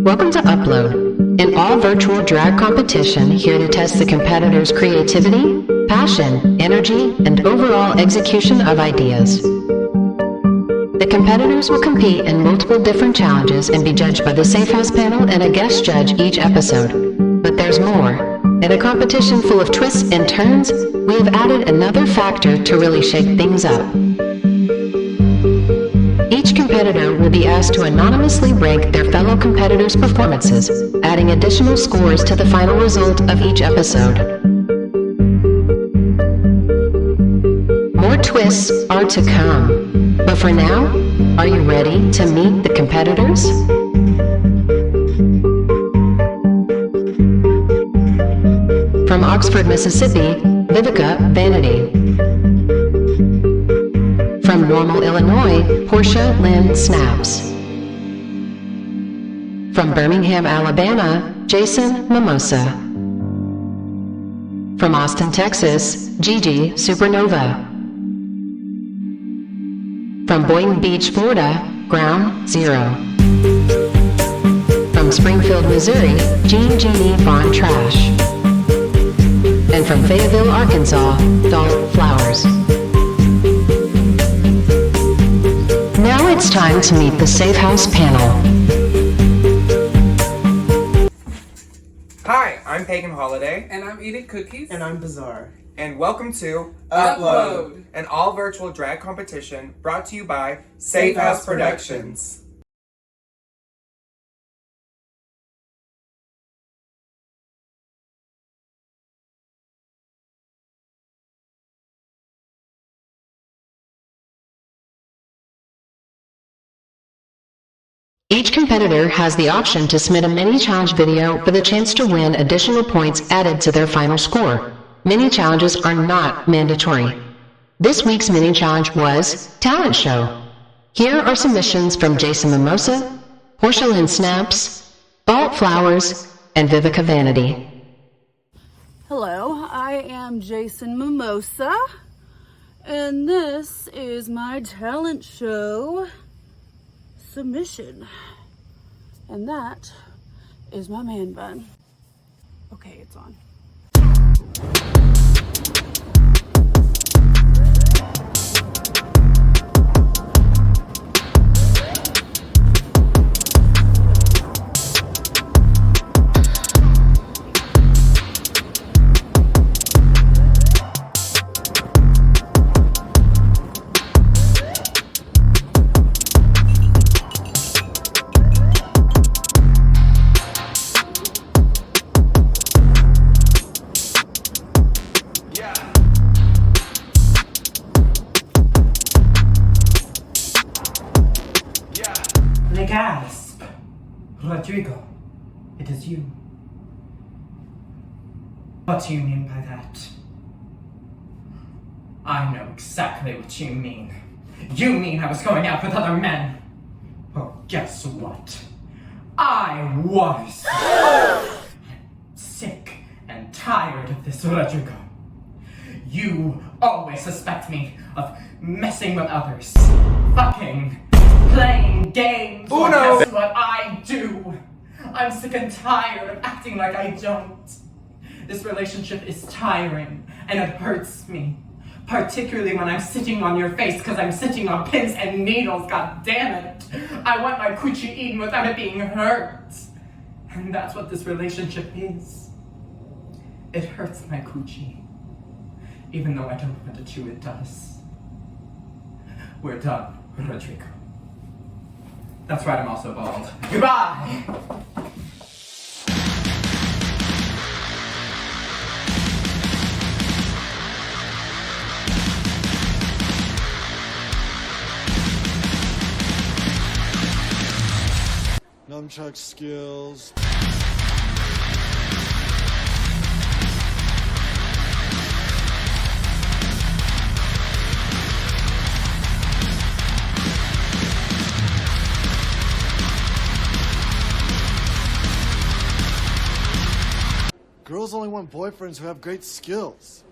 Welcome to Upload, an all-virtual drag competition here to test the competitors' creativity, passion, energy, and overall execution of ideas. The competitors will compete in multiple different challenges and be judged by the Safe House panel and a guest judge each episode. But there's more. In a competition full of twists and turns, we have added another factor to really shake things up. Each competitor will be asked to anonymously rank their fellow competitors' performances, adding additional scores to the final result of each episode. More twists are to come, but for now, are you ready to meet the competitors? From Oxford, Mississippi, Vivica Vanity. From Normal, Illinois, Portia, Lynn Snaps. From Birmingham, Alabama, Jason Mimosa. From Austin, Texas, GiGi Supernova. From Boynton Beach, Florida, Ground Zero. From Springfield, Missouri, Genie Von Trash. And from Fayetteville, Arkansas, Dalt Flowers. Now it's time to meet the Safe House panel. Hi, I'm Pagan Holiday. And I'm eating cookies. And I'm Baxaer. And welcome to Upload, an all-virtual drag competition brought to you by Safe House Productions. Each competitor has the option to submit a mini-challenge video with a chance to win additional points added to their final score. Mini-challenges are not mandatory. This week's mini-challenge was Talent Show. Here are submissions from Jason Mimosa, Portia Lynn Snaps, Dalt Flowers, and Vivica Vanity. Hello, I am Jason Mimosa, and this is my talent show submission. And that is my man bun. Okay, it's on. They gasp. Rodrigo, it is you. What do you mean by that? I know exactly what you mean. You mean I was going out with other men. Well, guess what? I was. Sick and tired of this, Rodrigo. You always suspect me of messing with others, fucking, playing games. Well, guess what I do? I'm sick and tired of acting like I don't. This relationship is tiring and it hurts me. Particularly when I'm sitting on your face because I'm sitting on pins and needles, god damn it. I want my coochie eaten without it being hurt. And that's what this relationship is. It hurts my coochie. Even though I don't want to chew, it does. We're done, Rodrigo. That's right, I'm also bald. Goodbye! Nunchuck skills. Girls only want boyfriends who have great skills.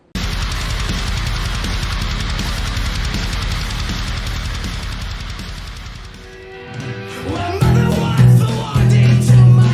Well, mother was the one to my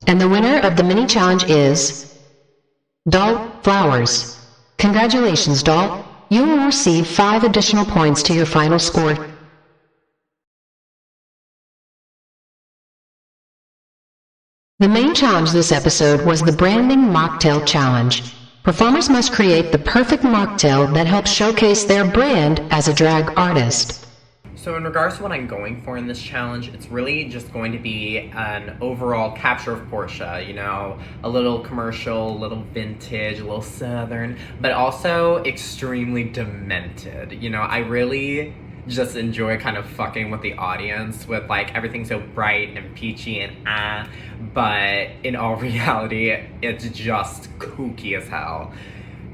And the winner of the mini challenge is Dalt Flowers. Congratulations, Dalt. You will receive 5 additional points to your final score. The main challenge this episode was the Branding Mocktail Challenge. Performers must create the perfect mocktail that helps showcase their brand as a drag artist. So in regards to what I'm going for in this challenge, it's really just going to be an overall capture of Portia, you know, a little commercial, a little vintage, a little southern, but also extremely demented. You know, I really just enjoy kind of fucking with the audience with like everything so bright and peachy and but in all reality, it's just kooky as hell.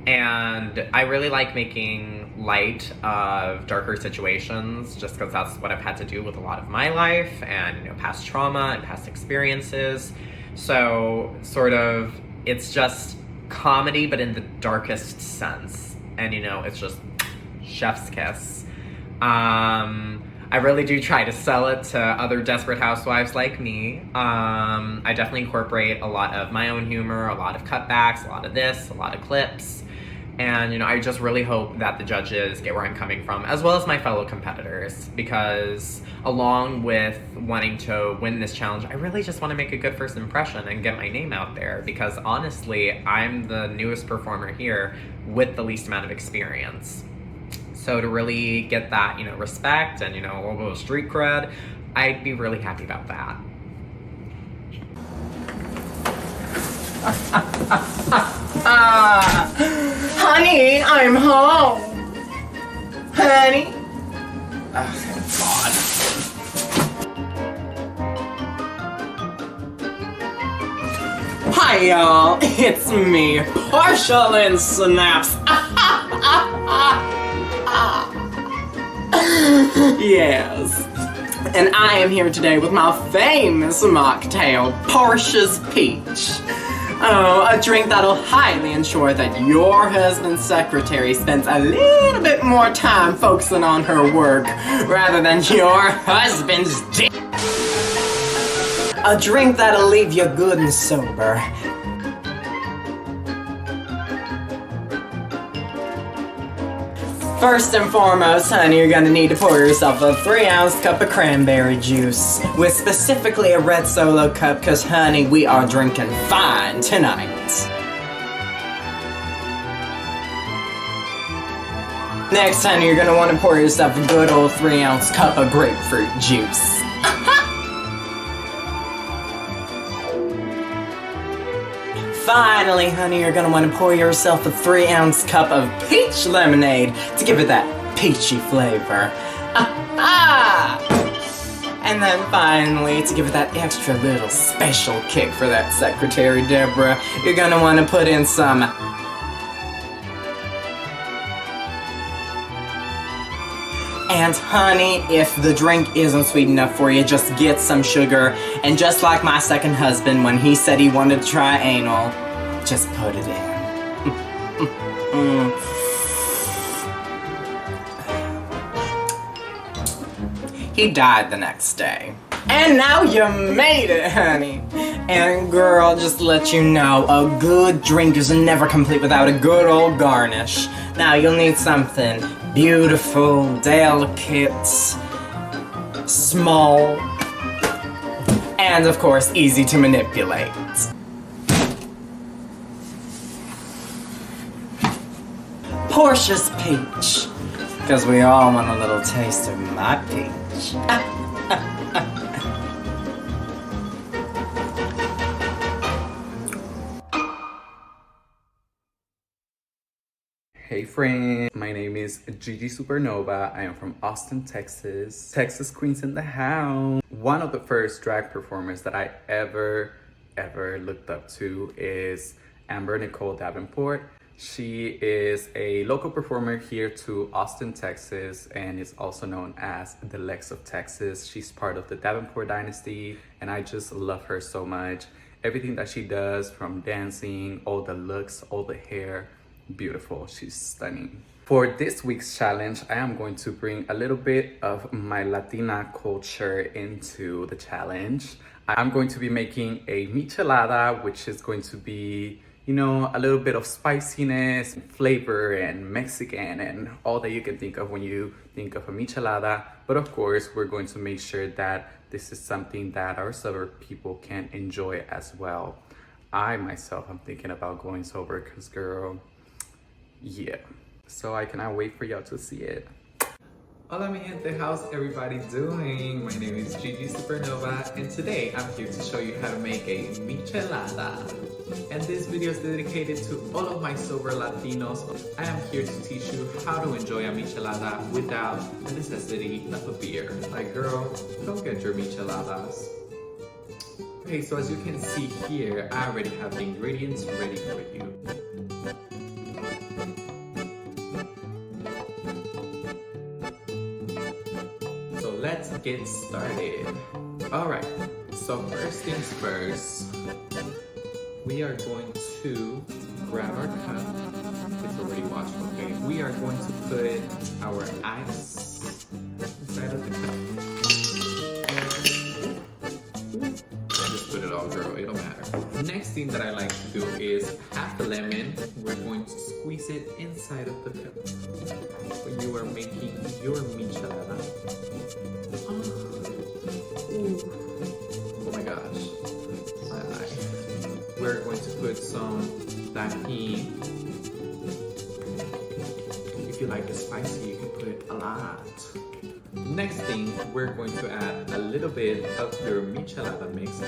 And I really like making light of darker situations just because that's what I've had to do with a lot of my life and, you know, past trauma and past experiences. So sort of, it's just comedy, but in the darkest sense. And, you know, it's just chef's kiss. I really do try to sell it to other desperate housewives like me. I definitely incorporate a lot of my own humor, a lot of cutbacks, a lot of this, a lot of clips. And, you know, I just really hope that the judges get where I'm coming from, as well as my fellow competitors, because along with wanting to win this challenge, I really just want to make a good first impression and get my name out there, because honestly, I'm the newest performer here with the least amount of experience. So to really get that, you know, respect and, you know, a little bit of street cred, I'd be really happy about that. Honey, I'm home. Honey. Oh, God. Hi, y'all. It's me, Portia Lynn Snaps. Yes. And I am here today with my famous mocktail, Portia's Peach. Oh, a drink that'll highly ensure that your husband's secretary spends a little bit more time focusing on her work rather than your husband's dick. A drink that'll leave you good and sober. First and foremost, honey, you're gonna need to pour yourself a 3-ounce cup of cranberry juice, with specifically a red Solo cup, cause honey, we are drinking fine tonight. Next, honey, you're gonna wanna pour yourself a good old 3-ounce cup of grapefruit juice. Finally, honey, you're gonna want to pour yourself a 3-ounce cup of peach lemonade to give it that peachy flavor. And then finally, to give it that extra little special kick for that Secretary Deborah, you're gonna want to put in some and honey, if the drink isn't sweet enough for you, just get some sugar. And just like my second husband when he said he wanted to try anal, just put it in. He died the next day. And now you made it, honey. And girl, just to let you know, a good drink is never complete without a good old garnish. Now you'll need something beautiful, delicate, small, and of course, easy to manipulate. Portia's Peach, because we all want a little taste of my peach. Hey friends, my name is GiGi Supernova. I am from Austin, Texas. Texas Queens in the house. One of the first drag performers that I ever looked up to is Amber Nicole Davenport. She is a local performer here to Austin, Texas, and is also known as the Lex of Texas. She's part of the Davenport dynasty, and I just love her so much. Everything that she does, from dancing, all the looks, all the hair, beautiful. She's stunning. For this week's challenge, I am going to bring a little bit of my Latina culture into the challenge. I'm going to be making a michelada, which is going to be, you know, a little bit of spiciness, flavor, and Mexican, and all that you can think of when you think of a michelada. But of course, we're going to make sure that this is something that our sober people can enjoy as well. I myself, I'm thinking about going sober because, girl, yeah. So I cannot wait for y'all to see it. Hola mi gente, how's everybody doing? My name is GiGi Supernova, and today I'm here to show you how to make a michelada. And this video is dedicated to all of my sober Latinos. I am here to teach you how to enjoy a michelada without the necessity of a beer. Like, girl, don't get your micheladas. Okay, so as you can see here, I already have the ingredients ready for you. So let's get started. Alright, so first things first, we are going to grab our cup. It's already washed, okay? We are going to put our ice inside of the cup. Just put it all, girl, it don't matter. Next thing that I like to do is half a lemon. We're going to squeeze it inside of the cup. When you are making your michelada. Oh my gosh. We're going to put some tahini. If you like it spicy, you can put a lot. Next thing, we're going to add a little bit of your michelada mix.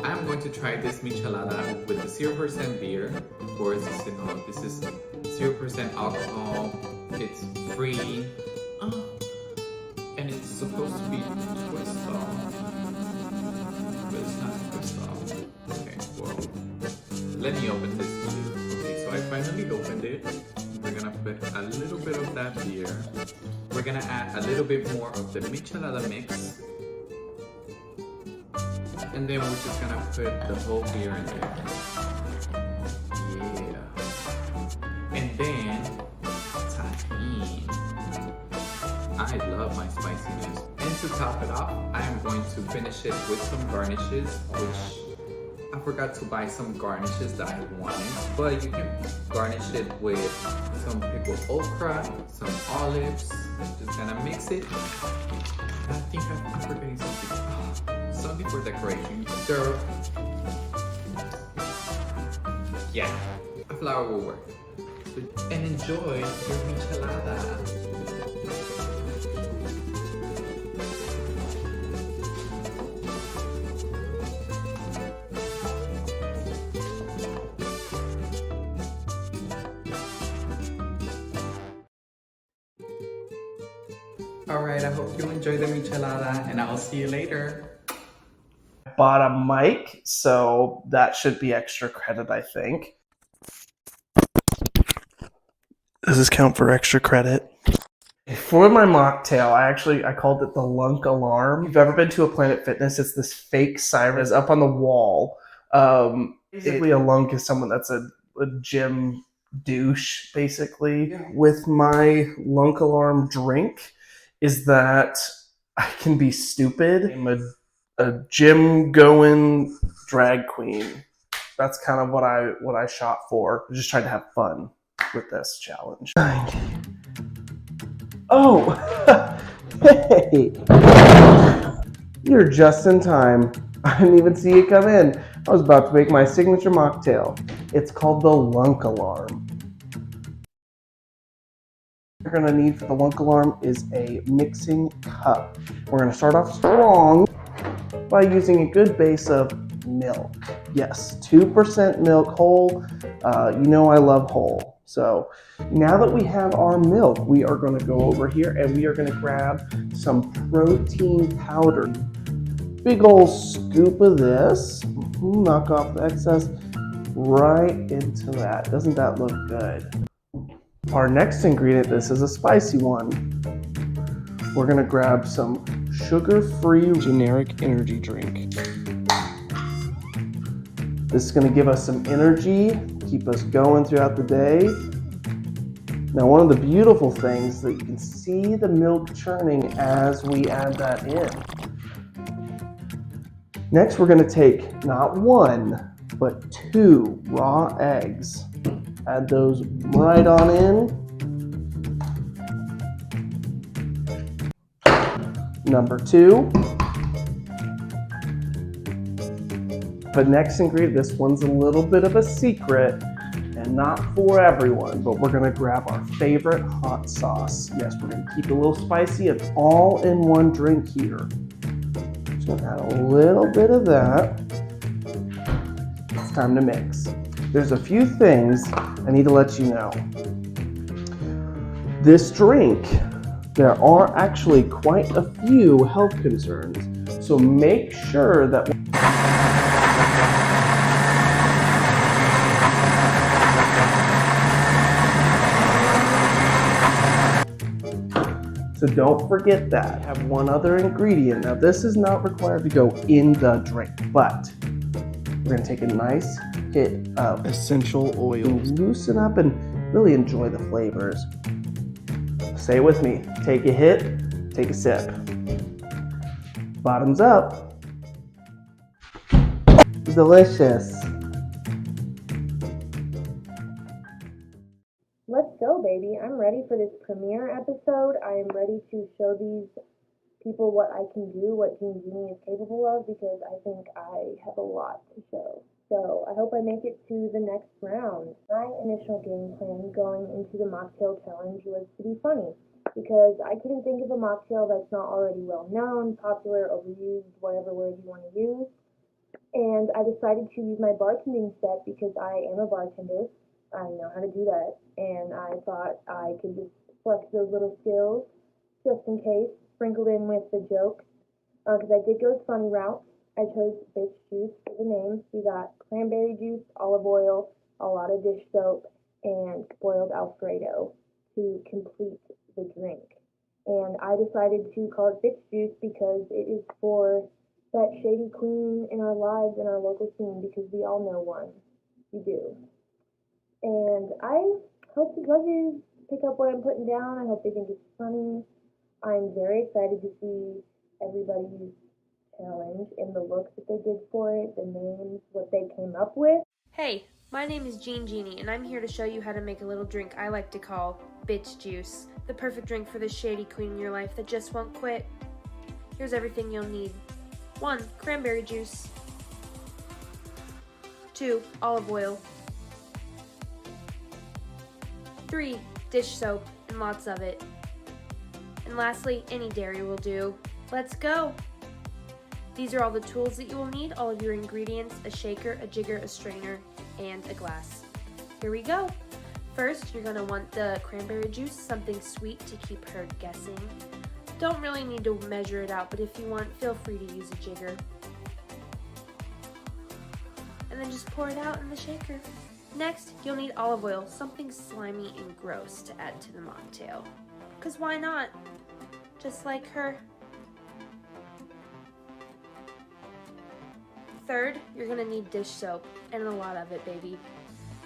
I'm going to try this michelada with the 0% beer. Of course, you know, this is 0% alcohol. It's free. And it's supposed to be twist off. But it's not twist off. Okay, well, let me open this for you. Okay, so I finally opened it. We're gonna put a little bit of that beer. We're gonna add a little bit more of the michelada mix. And then we're just gonna put the whole beer in there. Yeah. And then, tahini. I love my spiciness. And to top it off, I am going to finish it with some garnishes, which I forgot to buy some garnishes that I wanted, but you can garnish it with some pickled okra, some olives. Just gonna mix it. I think I'm forgetting something. Something for decoration. Girl. Yeah, a flower will work. And enjoy your michelada. Alright, I hope you enjoy the michelada, and I'll see you later. Bought a mic, so that should be extra credit, I think. Does this count for extra credit? For my mocktail, I called it the Lunk Alarm. If you've ever been to a Planet Fitness, it's this fake siren that's up on the wall. Basically, a lunk is someone that's a gym douche, basically. Yeah. With my Lunk Alarm drink, is that I can be stupid. I'm a gym-going drag queen. That's kind of what I shot for. I just tried to have fun with this challenge. 90. Oh, hey, you're just in time. I didn't even see you come in. I was about to make my signature mocktail. It's called the Lunk Alarm. What you're gonna need for the Lunk Alarm is a mixing cup. We're gonna start off strong by using a good base of milk. Yes, 2% milk whole. You know I love whole. So now that we have our milk, we are going to go over here and we are going to grab some protein powder. Big old scoop of this. Knock off the excess right into that. Doesn't that look good? Our next ingredient, this is a spicy one. We're going to grab some sugar-free generic energy drink. This is going to give us some energy, keep us going throughout the day. Now, one of the beautiful things that you can see the milk churning as we add that in. Next, we're going to take not 1, but 2 raw eggs. Add those right on in. Number 2. The next ingredient, this one's a little bit of a secret and not for everyone, but we're gonna grab our favorite hot sauce. Yes, we're gonna keep it a little spicy and all in one drink here. Just gonna add a little bit of that. It's time to mix. There's a few things I need to let you know. This drink, there are actually quite a few health concerns, so make sure that So don't forget that. I have one other ingredient. Now this is not required to go in the drink, but we're gonna take a nice hit of essential oils. Loosen up and really enjoy the flavors. Say it with me. Take a hit, take a sip. Bottoms up. Delicious. Let's go, baby. I'm ready for this premiere episode. I am ready to show these people what I can do, what Team Genie is capable of, because I think I have a lot to show. So I hope I make it to the next round. My initial game plan going into the Mocktail challenge was to be funny, because I couldn't think of a mocktail that's not already well known, popular, overused, whatever word you want to use. And I decided to use my bartending set because I am a bartender. I know how to do that, and I thought I could just flex those little skills just in case, sprinkled in with the jokes, because I did go the funny route. I chose bitch juice for the name. We got cranberry juice, olive oil, a lot of dish soap, and boiled Alfredo to complete the drink. And I decided to call it bitch juice because it is for that shady queen in our lives in our local scene, because we all know one. We do. And I hope the judges pick up what I'm putting down. I hope they think it's funny. I'm very excited to see everybody's challenge and the looks that they did for it, the names, what they came up with. Hey, my name is Genie, and I'm here to show you how to make a little drink I like to call bitch juice. The perfect drink for the shady queen in your life that just won't quit. Here's everything you'll need. 1. Cranberry juice. 2. Olive oil. 3. Dish soap, and lots of it. And lastly, any dairy will do. Let's go! These are all the tools that you will need, all of your ingredients, a shaker, a jigger, a strainer, and a glass. Here we go! First, you're going to want the cranberry juice, something sweet to keep her guessing. Don't really need to measure it out, but if you want, feel free to use a jigger. And then just pour it out in the shaker. Next, you'll need olive oil, something slimy and gross to add to the mocktail. 'Cause why not? Just like her. Third, you're gonna need dish soap, and a lot of it, baby.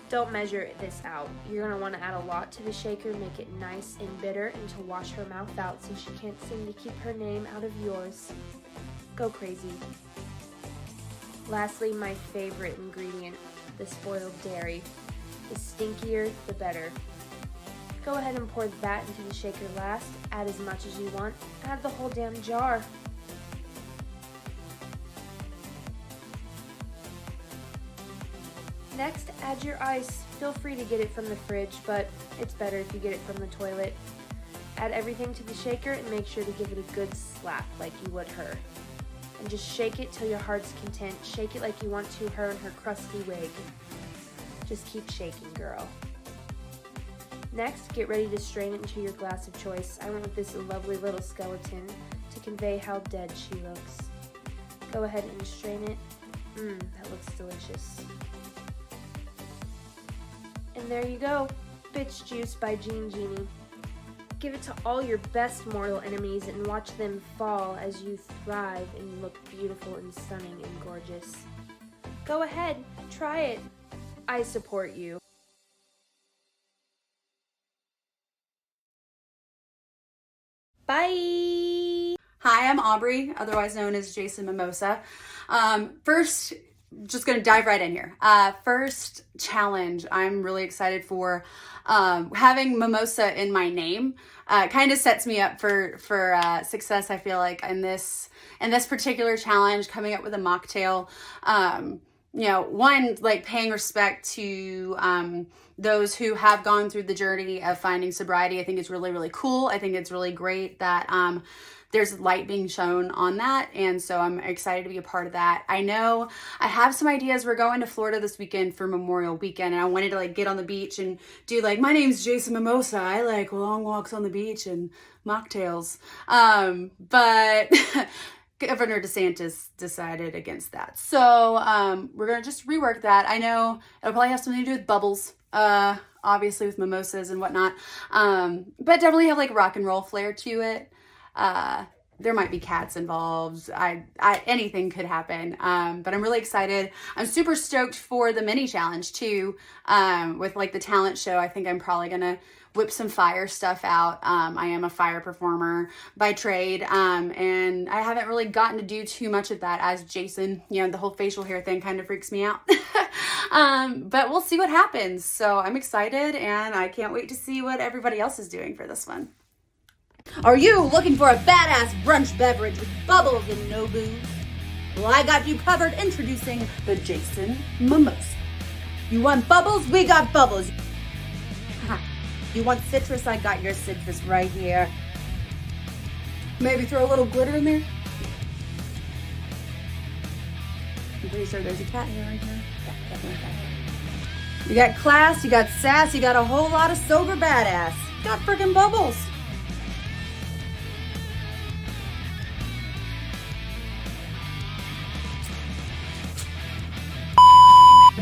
Don't measure this out. You're gonna wanna add a lot to the shaker, make it nice and bitter, and to wash her mouth out so she can't seem to keep her name out of yours. Go crazy. Lastly, my favorite ingredient, the spoiled dairy. The stinkier, the better. Go ahead and pour that into the shaker last. Add as much as you want. Add the whole damn jar. Next, add your ice. Feel free to get it from the fridge, but it's better if you get it from the toilet. Add everything to the shaker and make sure to give it a good slap like you would her. And just shake it till your heart's content. Shake it like you want to her in her crusty wig. Just keep shaking, girl. Next, get ready to strain it into your glass of choice. I went with this lovely little skeleton to convey how dead she looks. Go ahead and strain it. That looks delicious. And there you go, Bitch Juice by Genie. Give it to all your best mortal enemies and watch them fall as you thrive and look beautiful and stunning and gorgeous. Go ahead, try it. I support you. Bye! Hi, I'm Aubrey, otherwise known as Jason Mimosa. First, just gonna dive right in here. First challenge I'm really excited for. Having Mimosa in my name kind of sets me up for success, I feel like, in this particular challenge, coming up with a mocktail. You know, one, like paying respect to those who have gone through the journey of finding sobriety. I think it's really, really cool. I think it's really great that there's light being shown on that. And so I'm excited to be a part of that. I know I have some ideas. We're going to Florida this weekend for Memorial Weekend. And I wanted to like get on the beach and do like, my name's Jason Mimosa. I like long walks on the beach and mocktails. But Governor DeSantis decided against that. So we're going to just rework that. I know it'll probably have something to do with bubbles, obviously with mimosas and whatnot. But definitely have like rock and roll flair to it. There might be cats involved. Anything could happen. But I'm really excited. I'm super stoked for the mini challenge too. With like the talent show, I think I'm probably going to whip some fire stuff out. I am a fire performer by trade. And I haven't really gotten to do too much of that as Jason. You know, the whole facial hair thing kind of freaks me out. But we'll see what happens. So I'm excited and I can't wait to see what everybody else is doing for this one. Are you looking for a badass brunch beverage with bubbles and no booze? Well, I got you covered. Introducing the Jason Mimosa. You want bubbles? We got bubbles. You want citrus? I got your citrus right here. Maybe throw a little glitter in there. I'm pretty sure there's a cat here right here. Yeah, definitely a cat here. You got class, you got sass, you got a whole lot of sober badass. You got freaking bubbles.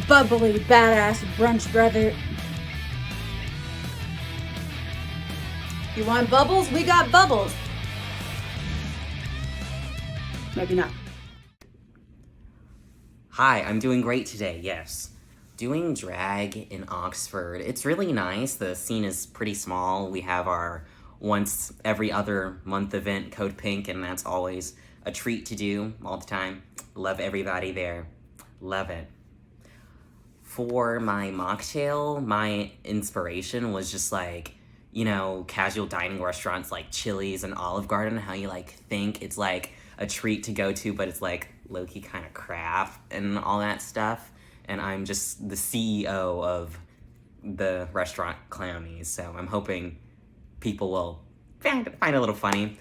Bubbly badass brunch brother. You want bubbles? We got bubbles. Maybe not. Hi, I'm doing great today, yes. Doing drag in Oxford, it's really nice. The scene is pretty small. We have our once every other month event, Code Pink, and that's always a treat to do all the time. Love everybody there. Love it. For my mocktail, my inspiration was just like, you know, casual dining restaurants like Chili's and Olive Garden, how you like think it's like a treat to go to, but it's like low-key kind of crap and all that stuff. And I'm just the CEO of the restaurant Clownies, so I'm hoping people will find it a little funny.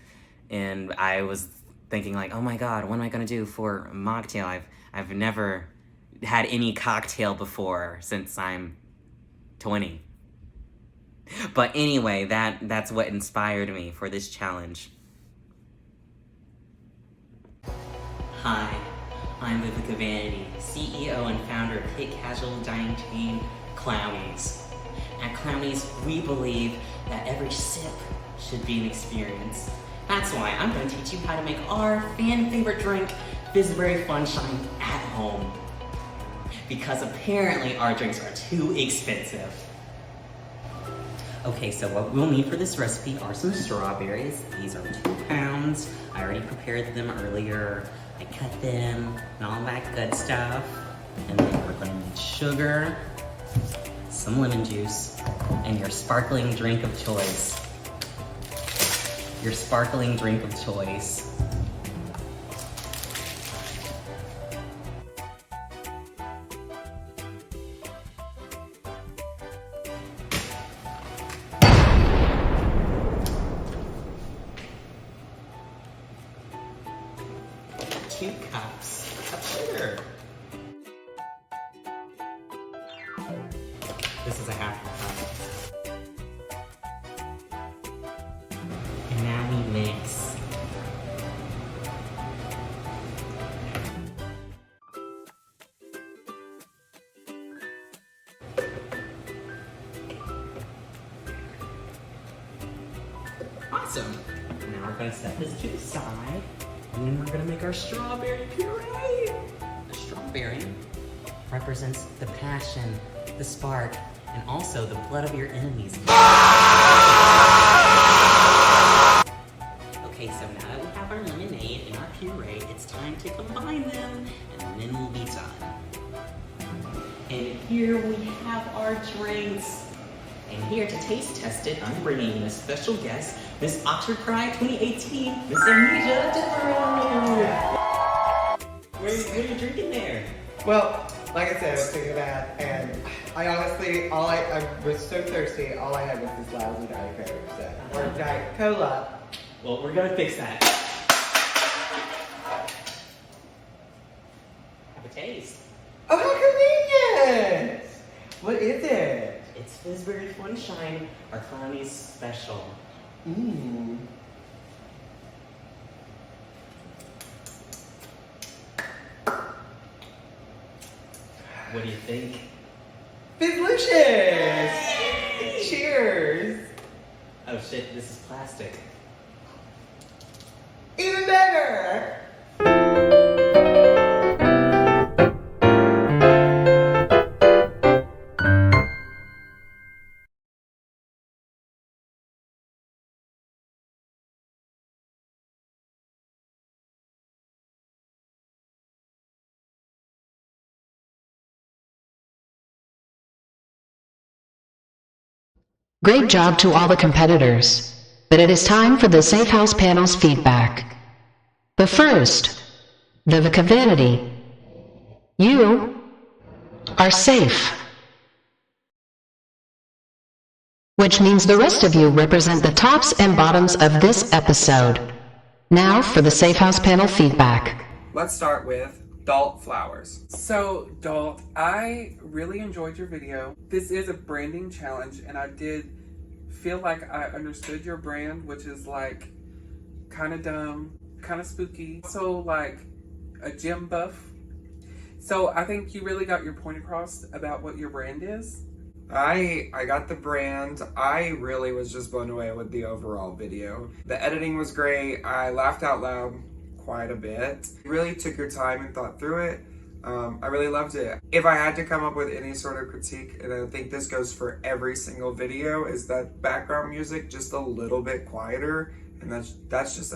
And I was thinking like, oh my god, what am I gonna do for a mocktail? I've never had any cocktail before since I'm 20. But anyway, that's what inspired me for this challenge. Hi, I'm Vivica Vanity, CEO and founder of hit casual dining chain Clownies. At Clownies, we believe that every sip should be an experience. That's why I'm going to teach you how to make our fan favorite drink, Fizzberry Funshine, at home. Because apparently our drinks are too expensive. Okay, so what we'll need for this recipe are some strawberries. These are 2 pounds. I already prepared them earlier. I cut them and all that good stuff. And then we're gonna need sugar, some lemon juice, and your sparkling drink of choice. Your sparkling drink of choice. This is a half cup. And now we mix. Awesome. Now we're going to set this to the side. And then we're going to make our strawberry puree. The strawberry represents the passion, the spark, and also the blood of your enemies. puree, it's time to combine them, and then we'll be done. And here we have our drinks. And here to taste test it, I'm bringing in a special guest, Miss Oxford Pride 2018, Miss Amnesia Devereaux. What are you drinking there? Well, like I said, I was taking a bath, and I honestly, I was so thirsty, all I had was this lousy Diet Coke, or Diet Cola. Well, we're gonna fix that. Have a taste. Oh, how convenient! What is it? It's Fizzberry Funshine, our Clowny's special. Mmm. What do you think? Fizzlicious! Cheers! Oh shit, this is plastic. Even better! Great job to all the competitors. But it is time for the Safe House panel's feedback. But first, Vivica Vanity, you are safe. Which means the rest of you represent the tops and bottoms of this episode. Now for the Safe House panel feedback. Let's start with Dalt Flowers. So, Dalt, I really enjoyed your video. This is a branding challenge, and I did feel like I understood your brand, which is like kind of dumb, kind of spooky, also like a gym buff. So I think you really got your point across about what your brand is. I got the brand. I really was just blown away with the overall video. The editing was great. I laughed out loud quite a bit. You really took your time and thought through it. I really loved it. If I had to come up with any sort of critique, and I think this goes for every single video, is that background music just a little bit quieter, and that's just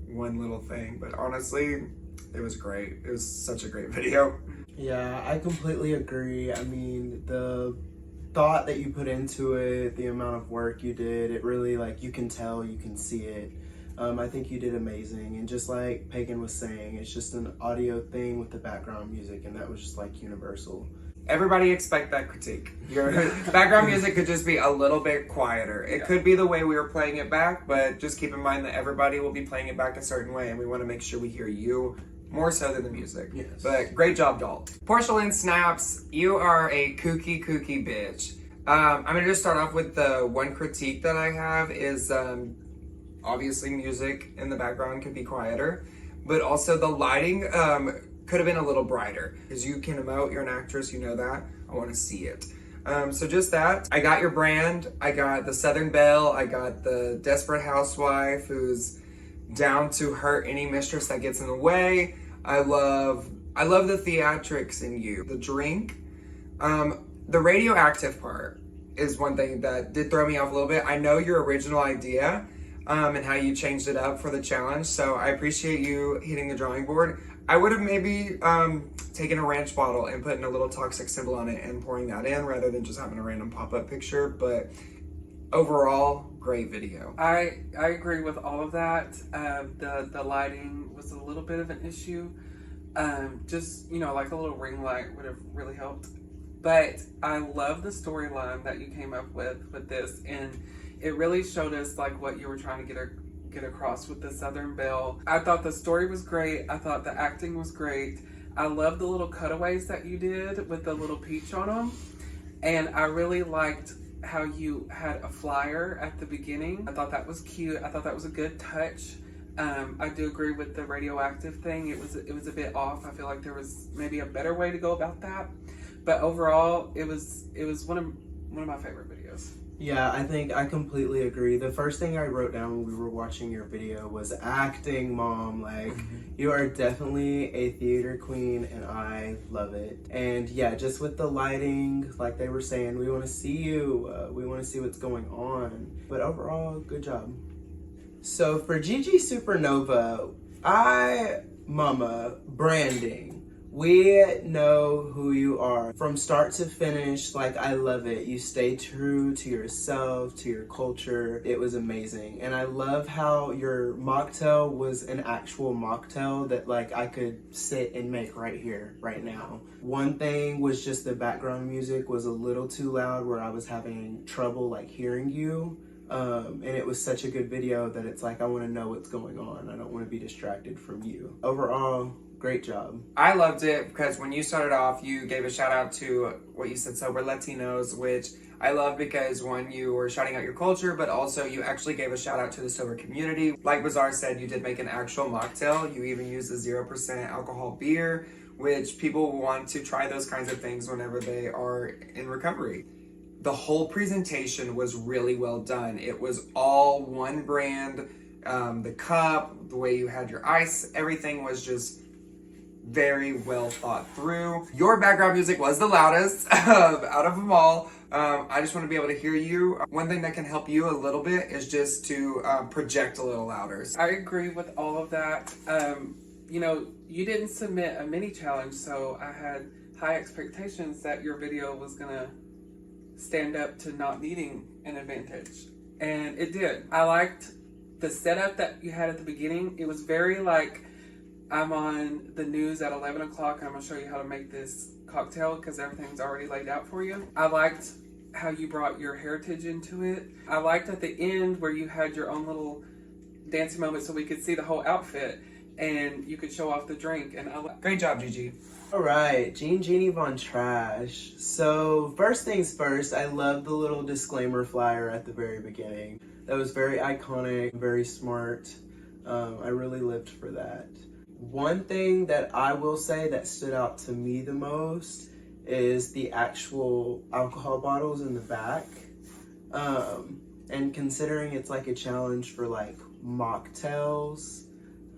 one little thing. But honestly, it was great. It was such a great video. Yeah, I completely agree. I mean, the thought that you put into it, the amount of work you did, it really, like, you can tell, you can see it. I think you did amazing, and just like Pagan was saying, it's just an audio thing with the background music, and that was just like universal. Everybody expect that critique. Your background music could just be a little bit quieter. It could be the way we were playing it back, but just keep in mind that everybody will be playing it back a certain way, and we want to make sure we hear you more so than the music. Yes. But great job, Dalt. Porcelain Snaps, you are a kooky bitch. I'm gonna just start off with the one critique that I have is obviously music in the background could be quieter, but also the lighting could have been a little brighter, because you can emote, you're an actress, you know that. I want to see it. So just that. I got your brand. I got the Southern Belle. I got the desperate housewife who's down to hurt any mistress that gets in the way. I love the theatrics in you. The drink. The radioactive part is one thing that did throw me off a little bit. I know your original idea and how you changed it up for the challenge, so I appreciate you hitting the drawing board. I would have maybe taken a ranch bottle and putting a little toxic symbol on it and pouring that in rather than just having a random pop-up picture, but overall, great video. I agree with all of that. The lighting was a little bit of an issue. Just, you know, like a little ring light would have really helped. But I love the storyline that you came up with this, and it really showed us like what you were trying to get across with the Southern Belle. I thought the story was great. I thought the acting was great. I love the little cutaways that you did with the little peach on them. And I really liked how you had a flyer at the beginning. I thought that was cute. I thought that was a good touch. I do agree with the radioactive thing. It was a bit off. I feel like there was maybe a better way to go about that. But overall, it was one of my favorite videos. Yeah, I think I completely agree. The first thing I wrote down when we were watching your video was acting, Mom. Like, you are definitely a theater queen, and I love it. And yeah, just with the lighting, like they were saying, we want to see you. We want to see what's going on. But overall, good job. So for GiGi Supernova, Mama, branding. We know who you are from start to finish. Like, I love it. You stay true to yourself, to your culture. It was amazing. And I love how your mocktail was an actual mocktail that like I could sit and make right here, right now. One thing was just the background music was a little too loud where I was having trouble like hearing you. And it was such a good video that it's like, I want to know what's going on. I don't want to be distracted from you. Overall, great job. I loved it because when you started off, you gave a shout out to what you said, sober Latinos, which I love because one, you were shouting out your culture, but also you actually gave a shout out to the sober community. Like Baxaer said, you did make an actual mocktail. You even used a 0% alcohol beer, which people want to try those kinds of things whenever they are in recovery. The whole presentation was really well done. It was all one brand. The cup, the way you had your ice, everything was just very well thought through. Your background music was the loudest out of them all. I just want to be able to hear you. One thing that can help you a little bit is just to project a little louder. I agree with all of that. You know, you didn't submit a mini challenge, so I had high expectations that your video was gonna stand up to not needing an advantage. And it did. I liked the setup that you had at the beginning. It was very like, I'm on the news at 11 o'clock. I'm gonna show you how to make this cocktail because everything's already laid out for you. I liked how you brought your heritage into it. I liked at the end where you had your own little dancing moment so we could see the whole outfit and you could show off the drink. And great job, GiGi. All right, Genie Von Trash. So first things first, I love the little disclaimer flyer at the very beginning. That was very iconic, very smart. I really lived for that. One thing that I will say that stood out to me the most is the actual alcohol bottles in the back. And considering it's like a challenge for like mocktails,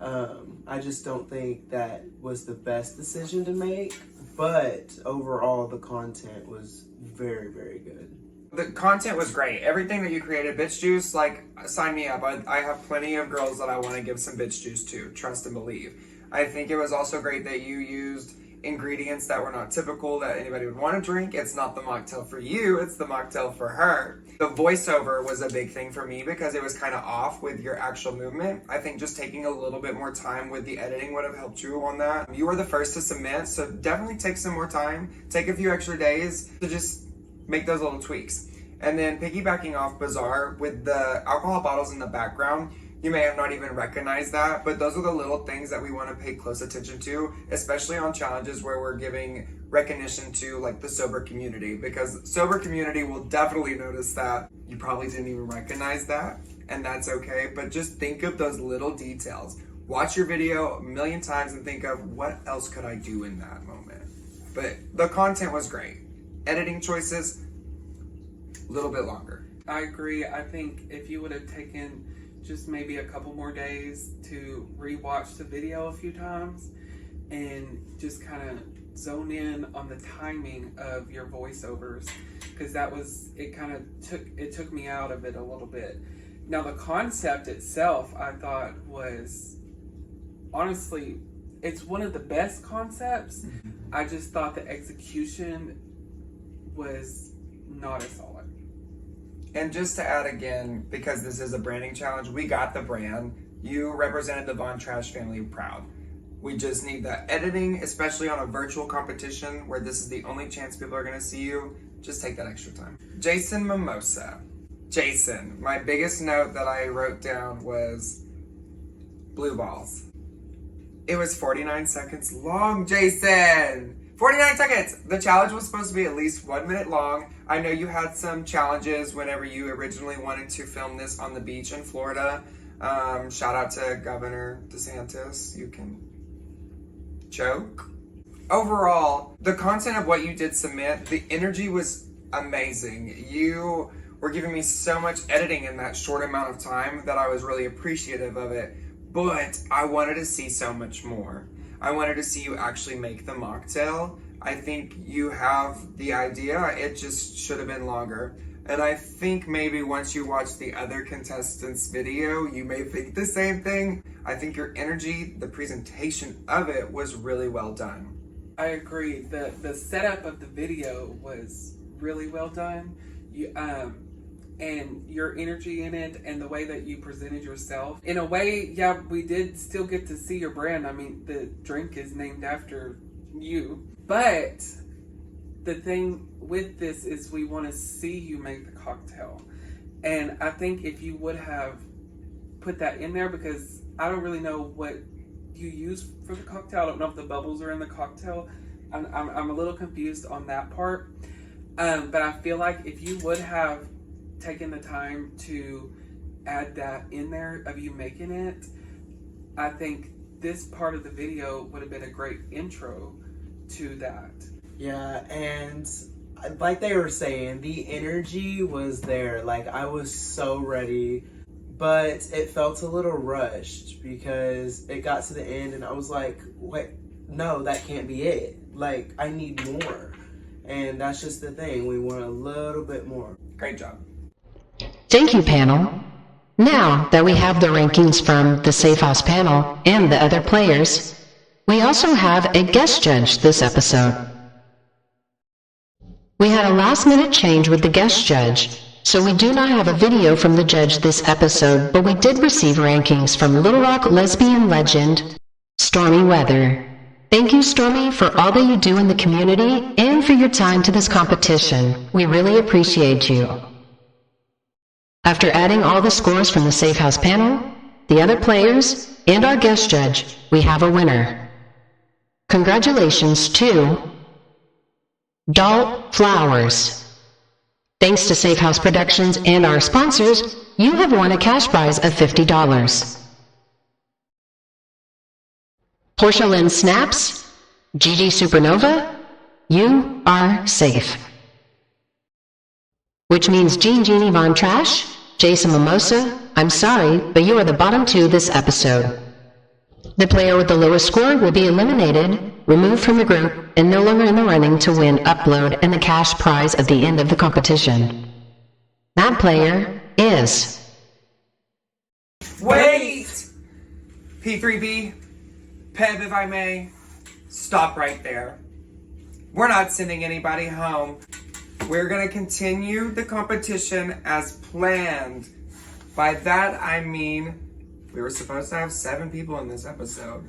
I just don't think that was the best decision to make, but overall the content was very, very good. The content was great. Everything that you created, bitch juice, like, sign me up. I have plenty of girls that I want to give some bitch juice to, trust and believe. I think it was also great that you used ingredients that were not typical that anybody would want to drink. It's not the mocktail for you, it's the mocktail for her. The voiceover was a big thing for me because it was kind of off with your actual movement. I think just taking a little bit more time with the editing would have helped you on that. You were the first to submit, so definitely take some more time. Take a few extra days to just make those little tweaks. And then piggybacking off Baxaer with the alcohol bottles in the background, you may have not even recognized that, but those are the little things that we want to pay close attention to, especially on challenges where we're giving recognition to like the sober community, because sober community will definitely notice that. You probably didn't even recognize that, and that's okay, but just think of those little details. Watch your video a million times and think of what else could I do in that moment. But the content was great. Editing choices, a little bit longer. I agree. I think if you would have taken just maybe a couple more days to rewatch the video a few times and just kind of zone in on the timing of your voiceovers, because that was, it kind of took me out of it a little bit. Now the concept itself I thought was, honestly, it's one of the best concepts. I just thought the execution was not as solid. And just to add again, because this is a branding challenge, we got the brand. You represented the Von Trash family proud. We just need the editing, especially on a virtual competition where this is the only chance people are gonna see you. Just take that extra time. Jason Mimosa. Jason, my biggest note that I wrote down was blue balls. It was 49 seconds long, Jason! 49 seconds! The challenge was supposed to be at least 1 minute long. I know you had some challenges whenever you originally wanted to film this on the beach in Florida. Shout out to Governor DeSantis. You can joke. Overall, the content of what you did submit, the energy was amazing. You were giving me so much editing in that short amount of time that I was really appreciative of it. But I wanted to see so much more. I wanted to see you actually make the mocktail. I think you have the idea, it just should have been longer. And I think maybe once you watch the other contestants' video, you may think the same thing. I think your energy, the presentation of it was really well done. I agree. The setup of the video was really well done. And your energy in it and the way that you presented yourself. In a way, yeah, we did still get to see your brand. I mean, the drink is named after you. But the thing with this is we want to see you make the cocktail. And I think if you would have put that in there, because I don't really know what you use for the cocktail. I don't know if the bubbles are in the cocktail. I'm a little confused on that part. But I feel like if you would have taken the time to add that in there of you making it, I think this part of the video would have been a great intro to that. Yeah, and like they were saying, the energy was there. Like, I was so ready, but it felt a little rushed because it got to the end and I was like, wait, no, that can't be it. Like, I need more. And that's just the thing. We want a little bit more. Great job. Thank you, panel. Now that we have the rankings from the Safe House panel and the other players, we also have a guest judge this episode. We had a last-minute change with the guest judge, so we do not have a video from the judge this episode, but we did receive rankings from Little Rock lesbian legend, Stormy Weather. Thank you, Stormy, for all that you do in the community and for your time to this competition. We really appreciate you. After adding all the scores from the Safe House panel, the other players, and our guest judge, we have a winner. Congratulations to Dalt Flowers. Thanks to Safe House Productions and our sponsors, you have won a cash prize of $50. Portia Lynn Snaps, GiGi Supernova, you are safe. Which means Genie Von Trash, Jason Mimosa, I'm sorry, but you are the bottom two this episode. The player with the lowest score will be eliminated, removed from the group, and no longer in the running to win Upload and the cash prize at the end of the competition. That player is... Wait! P3B, Peb, if I may, stop right there. We're not sending anybody home. We're gonna continue the competition as planned. By that, I mean, we were supposed to have 7 people in this episode.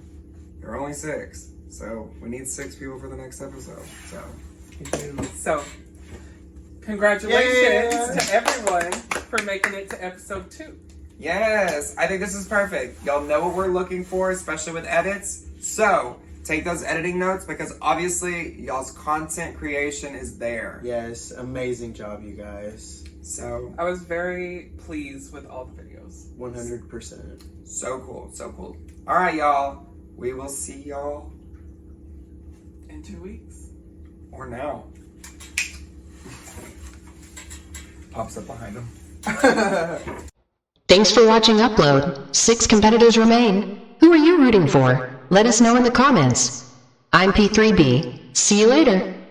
There are only 6. So we need 6 people for the next episode. So congratulations to everyone for making it to episode 2. Yes, I think this is perfect. Y'all know what we're looking for, especially with edits. So take those editing notes because obviously y'all's content creation is there. Yes, amazing job, you guys. So I was very pleased with all the videos. 100%. So cool, so cool. All right, y'all. We will see y'all in 2 weeks. Or now. Pops up behind him. Thanks for watching Upload. 6 competitors remain. Who are you rooting for? Let us know in the comments. I'm P3B. See you later.